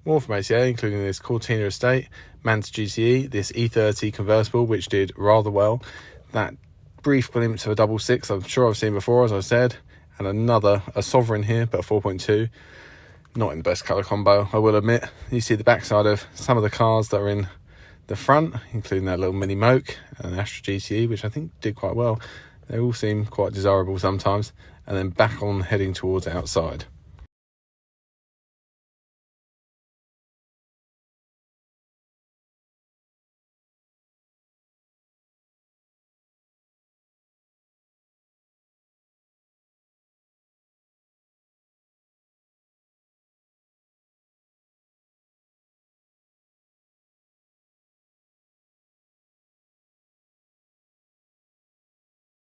More from ACA, including this Cortina Estate, Manta GTE, this E30 convertible, which did rather well. That brief glimpse of a 66 I'm sure I've seen before, as I said. And a Sovereign here, but a 4.2. Not in the best colour combo, I will admit. You see the backside of some of the cars that are in the front, including that little mini Moke and an Astra GTE, which I think did quite well. They all seem quite desirable sometimes. And then back on heading towards outside.